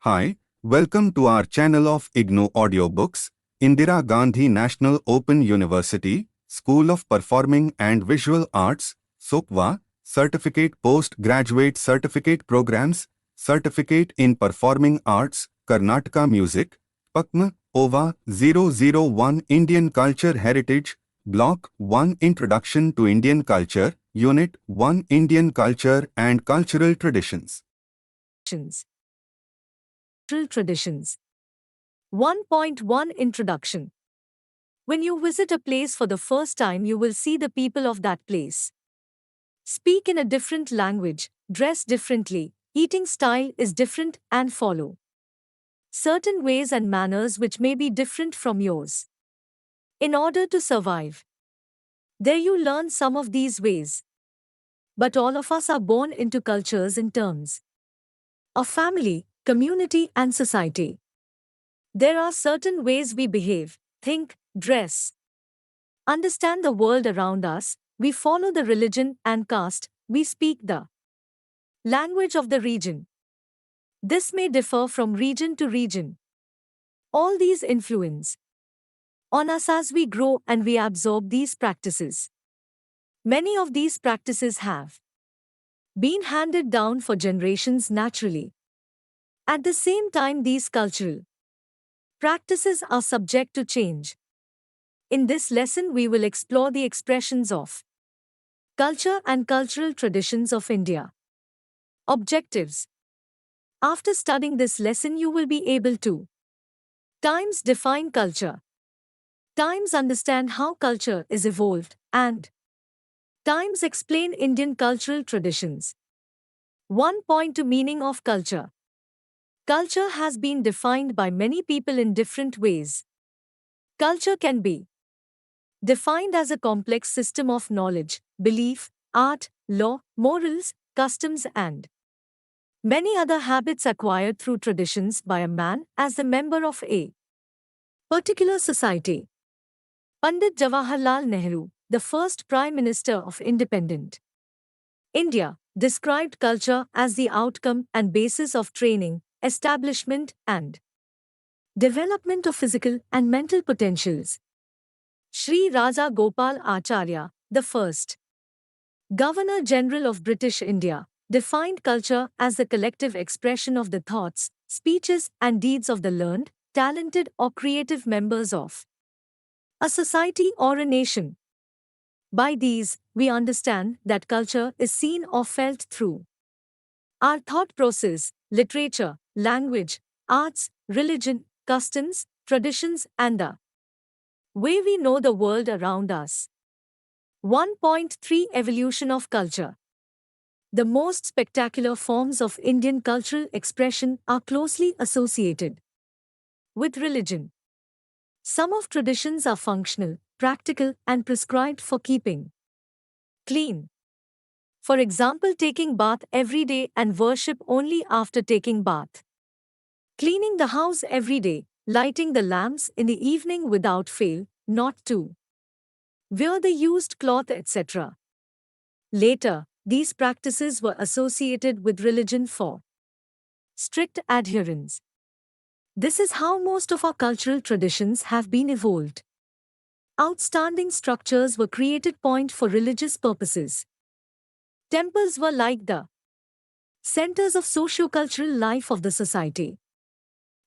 Hi, welcome to our channel of IGNOU audiobooks, Indira Gandhi National Open University, School of Performing and Visual Arts, SOPVA, Certificate Postgraduate Certificate Programs, Certificate in Performing Arts, Karnataka Music, CPAKM, OVA 001 Indian Culture Heritage, Block-1 Introduction to Indian Culture, Unit-1 Indian Culture and Cultural Traditions. Traditions. 1.1 Introduction. When you visit a place for the first time, you will see the people of that place speak in a different language, dress differently, eating style is different, and follow certain ways and manners which may be different from yours. In order to survive, there you learn some of these ways. But all of us are born into cultures in terms of family, community, and society. There are certain ways we behave, think, dress, understand the world around us, we follow the religion and caste, we speak the language of the region. This may differ from region to region. All these influence on us as we grow and we absorb these practices. Many of these practices have been handed down for generations naturally. At the same time, these cultural practices are subject to change. In this lesson, we will explore the expressions of culture and cultural traditions of India. Objectives. After studying this lesson, you will be able to times define culture, times understand how culture is evolved, and times explain Indian cultural traditions. 1.2 Meaning of culture. Culture has been defined by many people in different ways. Culture can be defined as a complex system of knowledge, belief, art, law, morals, customs, and many other habits acquired through traditions by a man as a member of a particular society. Pandit Jawaharlal Nehru, the first Prime Minister of independent India, described culture as the outcome and basis of training, establishment, and development of physical and mental potentials. Sri Raja Gopal Acharya, the first Governor General of British India, defined culture as the collective expression of the thoughts, speeches, and deeds of the learned, talented, or creative members of a society or a nation. By these, we understand that culture is seen or felt through our thought process, literature, language, arts, religion, customs, traditions, and the way we know the world around us. 1.3 Evolution of culture. The most spectacular forms of Indian cultural expression are closely associated with religion. Some of traditions are functional, practical, and prescribed for keeping clean. For example, taking bath every day and worship only after taking bath. Cleaning the house every day, lighting the lamps in the evening without fail, not to wear the used cloth, etc. Later, these practices were associated with religion for strict adherence. This is how most of our cultural traditions have been evolved. Outstanding structures were created point for religious purposes. Temples were like the centers of socio-cultural life of the society.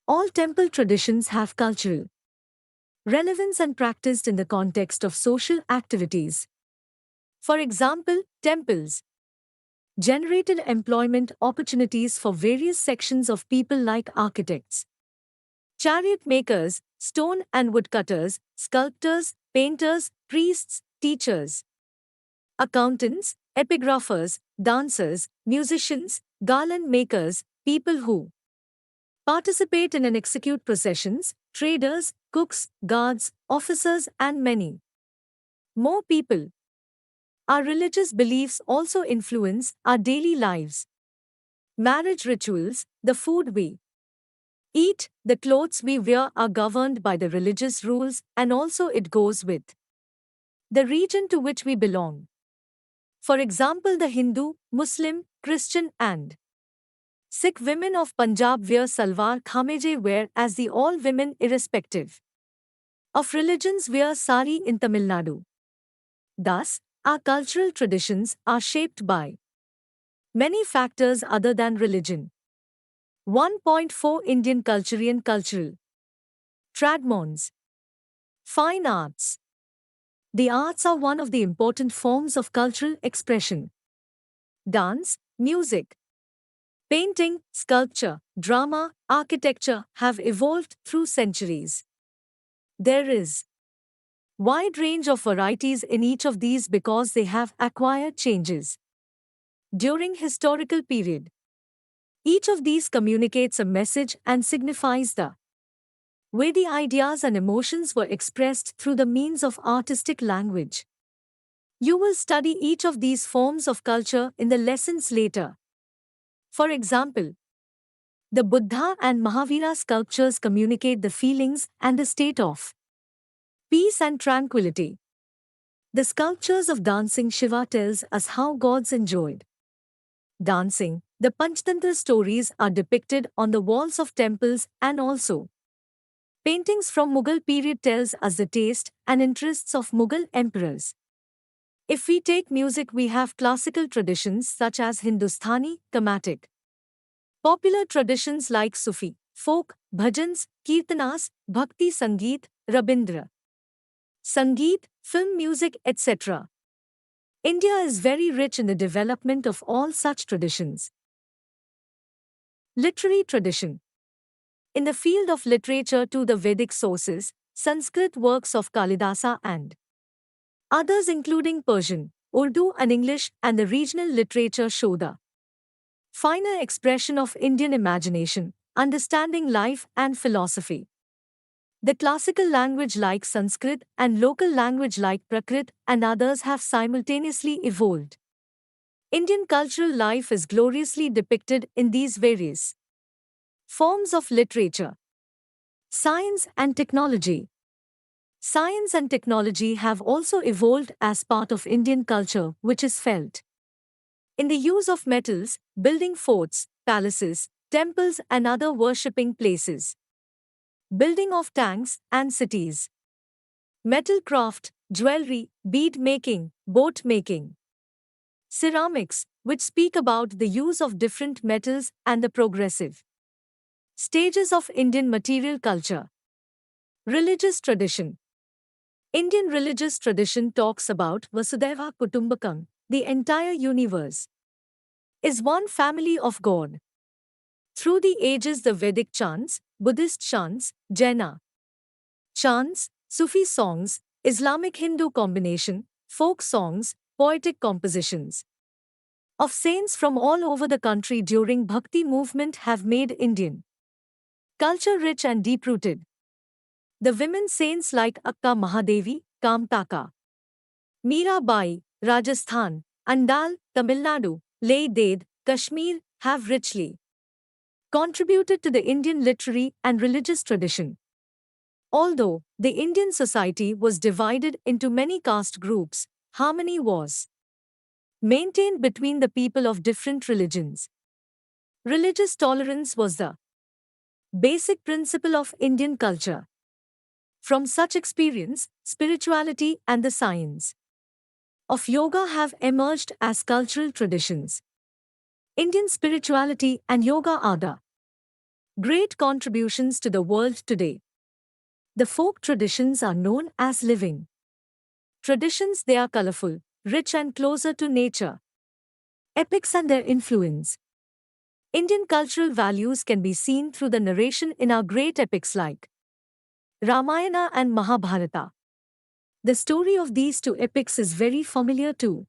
All temple traditions have cultural relevance and practiced in the context of social activities. For example, temples generated employment opportunities for various sections of people like architects, chariot makers, stone and woodcutters, sculptors, painters, priests, teachers, accountants, epigraphers, dancers, musicians, garland makers, people who participate in and execute processions, traders, cooks, guards, officers, and many more people. Our religious beliefs also influence our daily lives. Marriage rituals, the food we eat, the clothes we wear are governed by the religious rules, and also it goes with the region to which we belong. For example, the Hindu, Muslim, Christian, and Sikh women of Punjab wear salwar khameje wear as the all women irrespective of religions wear sari in Tamil Nadu. Thus, our cultural traditions are shaped by many factors other than religion. 1.4 Indian Cultural Tradmons. Fine arts. The arts are one of the important forms of cultural expression. Dance, music, painting, sculpture, drama, architecture have evolved through centuries. There is wide range of varieties in each of these because they have acquired changes during historical period. Each of these communicates a message and signifies the way the ideas and emotions were expressed through the means of artistic language. You will study each of these forms of culture in the lessons later. For example, the Buddha and Mahavira sculptures communicate the feelings and the state of peace and tranquility. The sculptures of dancing Shiva tells us how gods enjoyed dancing. The Panchtantra stories are depicted on the walls of temples and also paintings from Mughal period tells us the taste and interests of Mughal emperors. If we take music, we have classical traditions such as Hindustani, Carnatic, popular traditions like Sufi, folk, bhajans, kirtanas, bhakti sangeet, Rabindra Sangeet, film music, etc. India is very rich in the development of all such traditions. Literary tradition. In the field of literature to the Vedic sources, Sanskrit works of Kalidasa and others including Persian, Urdu and English and the regional literature show the finer expression of Indian imagination, understanding life and philosophy. The classical language like Sanskrit and local language like Prakrit and others have simultaneously evolved. Indian cultural life is gloriously depicted in these various forms of literature. Science and technology. Science and technology have also evolved as part of Indian culture, which is felt in the use of metals, building forts, palaces, temples and other worshipping places. Building of tanks and cities. Metal craft, jewelry, bead making, boat making. Ceramics, which speak about the use of different metals and the progressive stages of Indian material culture. Religious tradition. Indian religious tradition talks about Vasudhaiva Kutumbakam, the entire universe is one family of God. Through the ages, the Vedic chants, Buddhist chants, Jaina chants, Sufi songs, Islamic Hindu combination, folk songs, poetic compositions of saints from all over the country during Bhakti movement have made Indian culture rich and deep-rooted. The women saints like Akka Mahadevi, Kamtaka, Mirabai, Rajasthan, Andal, Tamil Nadu, Leh Ded, Kashmir have richly contributed to the Indian literary and religious tradition. Although the Indian society was divided into many caste groups, harmony was maintained between the people of different religions. Religious tolerance was the basic principle of Indian culture. From such experience, spirituality and the science of yoga have emerged as cultural traditions. Indian spirituality and yoga are the great contributions to the world today. The folk traditions are known as living traditions. They are colorful, rich and closer to nature. Epics and their influence. Indian cultural values can be seen through the narration in our great epics like Ramayana and Mahabharata. The story of these two epics is very familiar to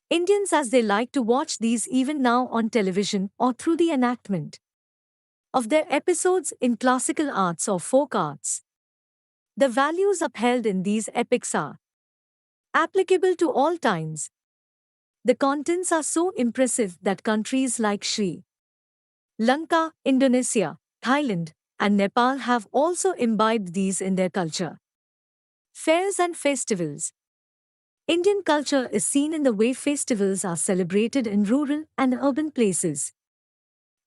Indians as they like to watch these even now on television or through the enactment of their episodes in classical arts or folk arts. The values upheld in these epics are applicable to all times. The contents are so impressive that countries like Sri Lanka, Indonesia, Thailand, and Nepal have also imbibed these in their culture. Fairs and festivals. Indian culture is seen in the way festivals are celebrated in rural and urban places.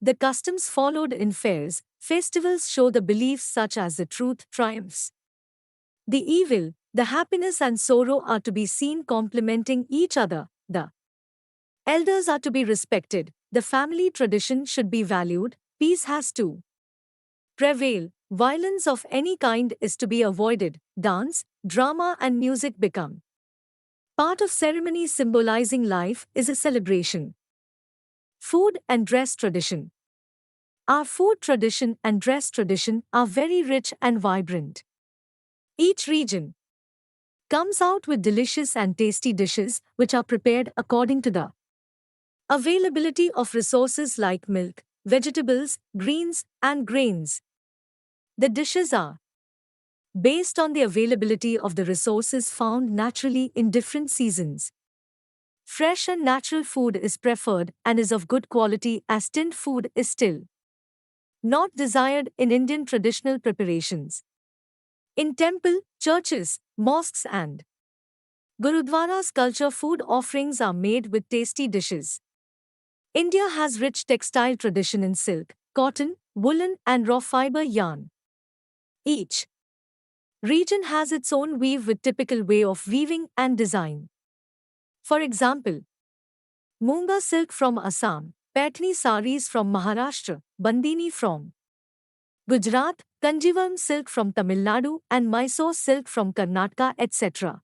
The customs followed in fairs, festivals show the beliefs such as the truth triumphs. The evil, the happiness and sorrow are to be seen complementing each other. The elders are to be respected, the family tradition should be valued, peace has to prevail, violence of any kind is to be avoided, dance, drama and music become part of ceremony symbolizing life is a celebration. Food and dress tradition. Our food tradition and dress tradition are very rich and vibrant. Each region comes out with delicious and tasty dishes which are prepared according to the availability of resources like milk, vegetables, greens, and grains. The dishes are based on the availability of the resources found naturally in different seasons. Fresh and natural food is preferred and is of good quality as tinned food is still not desired in Indian traditional preparations. In temple, churches, mosques and Gurudwaras culture food offerings are made with tasty dishes. India has rich textile tradition in silk, cotton, woolen and raw fiber yarn. Each region has its own weave with typical way of weaving and design. For example, Munga silk from Assam, Patni saris from Maharashtra, Bandini from Gujarat, Kanjivaram silk from Tamil Nadu and Mysore silk from Karnataka, etc.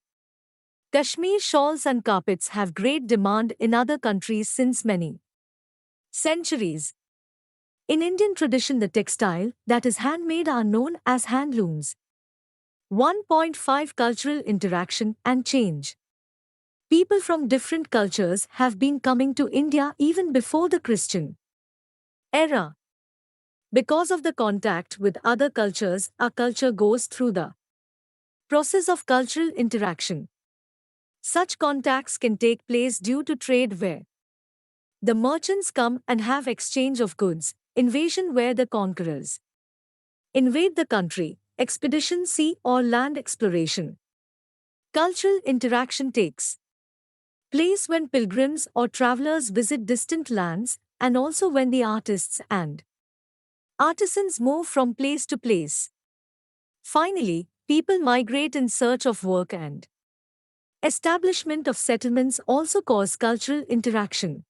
Kashmir shawls and carpets have great demand in other countries since many centuries. In Indian tradition, the textile that is handmade are known as handlooms. 1.5 Cultural interaction and change. People from different cultures have been coming to India even before the Christian era. Because of the contact with other cultures, our culture goes through the process of cultural interaction. Such contacts can take place due to trade where the merchants come and have exchange of goods, invasion where the conquerors invade the country, expedition sea or land exploration. Cultural interaction takes place when pilgrims or travelers visit distant lands and also when the artists and artisans move from place to place. Finally, people migrate in search of work and establishment of settlements also cause cultural interaction.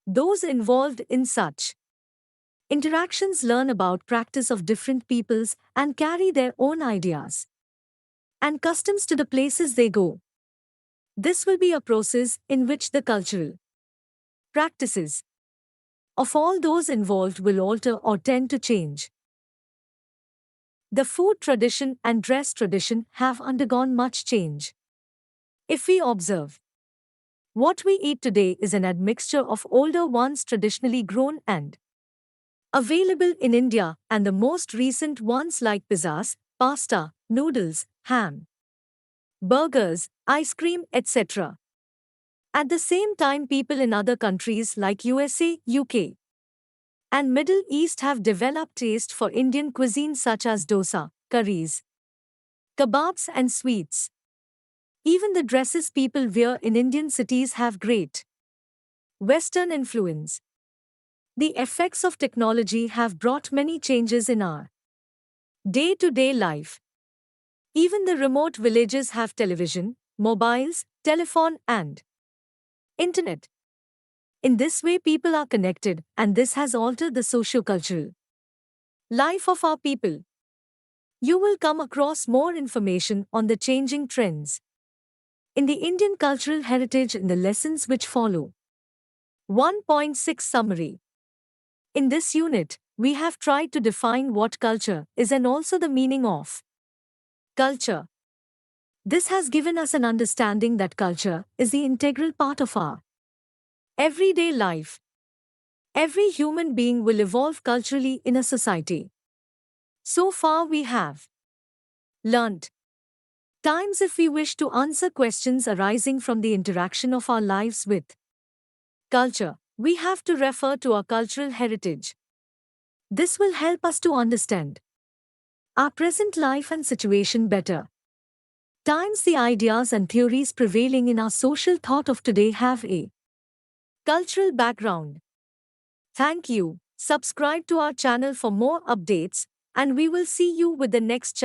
Those involved in such interactions learn about practice of different peoples and carry their own ideas and customs to the places they go. This will be a process in which the cultural practices of all those involved will alter or tend to change. The food tradition and dress tradition have undergone much change. If we observe, what we eat today is an admixture of older ones traditionally grown and available in India and the most recent ones like pizzas, pasta, noodles, ham, burgers, ice cream, etc. At the same time, people in other countries like USA, UK, and Middle East have developed taste for Indian cuisine such as dosa, curries, kebabs and sweets. Even the dresses people wear in Indian cities have great Western influence. The effects of technology have brought many changes in our day-to-day life. Even the remote villages have television, mobiles, telephone and internet. In this way people are connected and this has altered the socio-cultural life of our people. You will come across more information on the changing trends in the Indian cultural heritage in the lessons which follow. 1.6 Summary. In this unit, we have tried to define what culture is and also the meaning of culture. This has given us an understanding that culture is the integral part of our everyday life. Every human being will evolve culturally in a society. So far we have learnt times if we wish to answer questions arising from the interaction of our lives with culture, we have to refer to our cultural heritage. This will help us to understand our present life and situation better. Times the ideas and theories prevailing in our social thought of today have a cultural background. Thank you. Subscribe to our channel for more updates, and we will see you with the next channel.